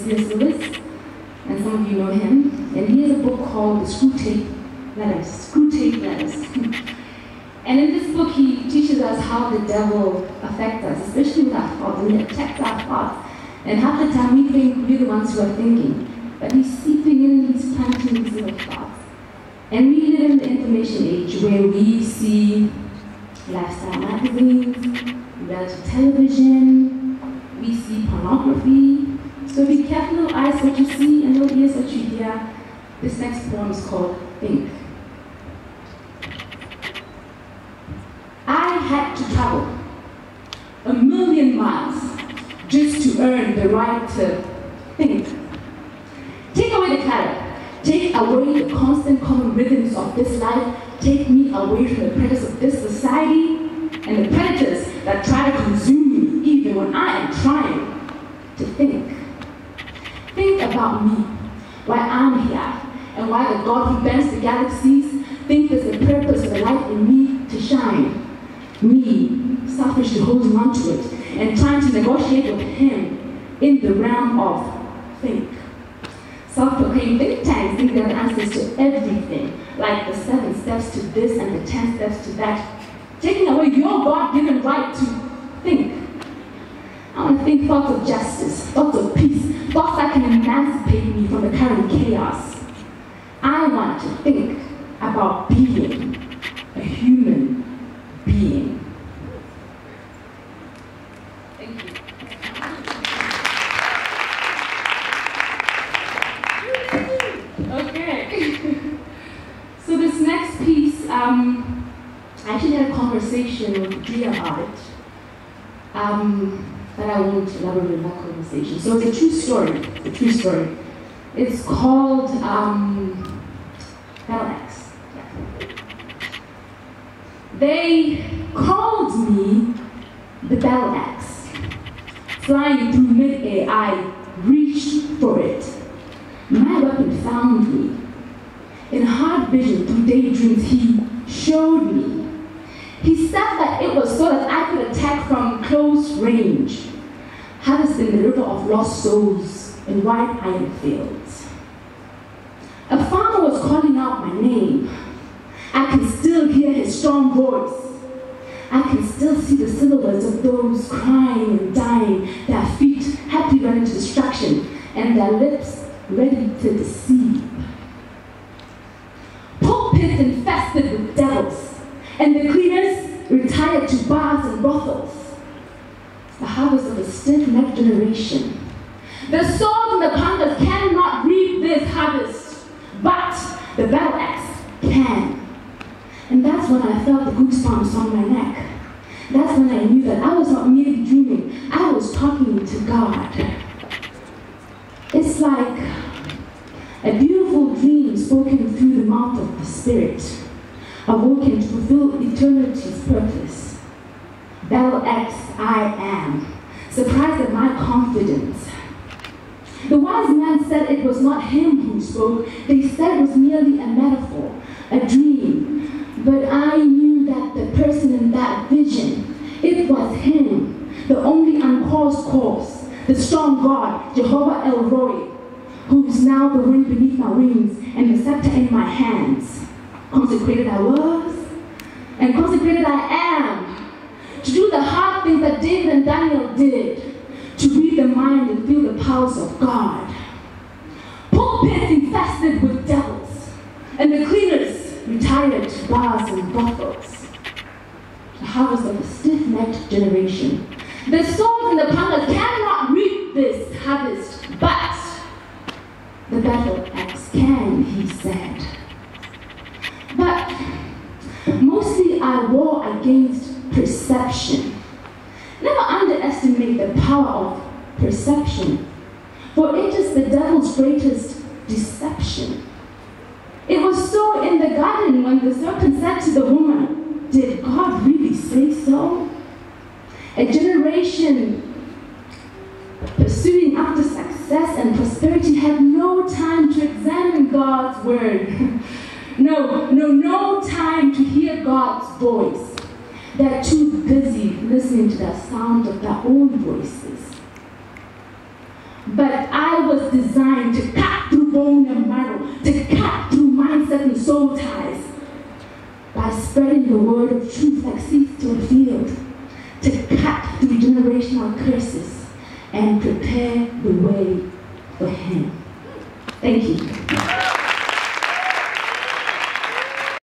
C.S. Lewis, and some of you know him. And he has a book called The Screwtape Letters. Screwtape Letters. And in this book, he teaches us how the devil affects us, especially with our thoughts, and he attacks our thoughts. And half the time we think we're the ones who are thinking, but he's seeping in, he's planting these little thoughts. And we live in the information age where we see lifestyle magazines, reality television, we see pornography. So be careful, little eyes what you see and little ears what you hear. This next poem is called Think. I had to travel 1,000,000 miles just to earn the right to think. Take away the clutter. Take away the constant common rhythms of this life. Take me away from the predators of this society and the predators that try to consume me even when I am trying to think. Think about me, why I'm here, and why the God who bends the galaxies thinks there's a purpose for the light in me to shine. Me, selfishly holding on to it and trying to negotiate with him in the realm of think. Self-proclaimed think tanks think they have answers to everything, like the 7 steps to this and the 10 steps to that, taking away your God-given right to think. I want to think thoughts of justice, thoughts of peace, thoughts that can emancipate me from the current chaos. I want to think about being a human being. Thank you. Okay. So this next piece, I actually had a conversation with Julia about it, but I won't elaborate on that conversation. So it's a true story. It's a true story. It's called Battle Axe. Yeah. They called me the Battle Axe. Flying through mid-air, I reached for it. My weapon found me. In hard vision through daydreams, he showed me. He said that it was so that I could attack from close range, harvesting the river of lost souls in white iron fields. A farmer was calling out my name. I can still hear his strong voice. I can still see the silhouettes of those crying and dying, their feet happily running to destruction, and their lips ready to deceive. Pulpits infested with devils, and the cleaners retired to bars and brothels. The harvest of a stiff-necked generation. The swords and the pandas cannot reap this harvest, but the battle axe can. And that's when I felt the goosebumps on my neck. That's when I knew that I was not merely dreaming, I was talking to God. It's like a beautiful dream spoken through the mouth of the Spirit, awoken to fulfill eternity's purpose. Battle axe I am, surprised at my confidence. The wise man said it was not him who spoke, they said it was merely a metaphor, a dream. But I knew that the person in that vision, it was him, the only uncaused cause, the strong God, Jehovah El Roi, who is now the wind beneath my wings and the scepter in my hands. Consecrated I was, and consecrated I am, to do the hard things that David and Daniel did, to read the mind and feel the powers of God. Pulpits infested with devils, and the cleaners retired to bars and brothels. The harvest of a stiff-necked generation. The swords and the pandas cannot reap this harvest, but the battle axe can, he said. But mostly I war against perception. Never underestimate the power of perception, for it is the devil's greatest deception. It was so in the garden when the serpent said to the woman, did God really say so? A generation pursuing after success and prosperity had no time to examine God's word. No time to hear God's voice. They're too busy listening to the sound of their own voices. But I was designed to cut through bone and marrow, to cut through mindset and soul ties, by spreading the word of truth like seeds to a field, to cut through generational curses and prepare the way for him. Thank you.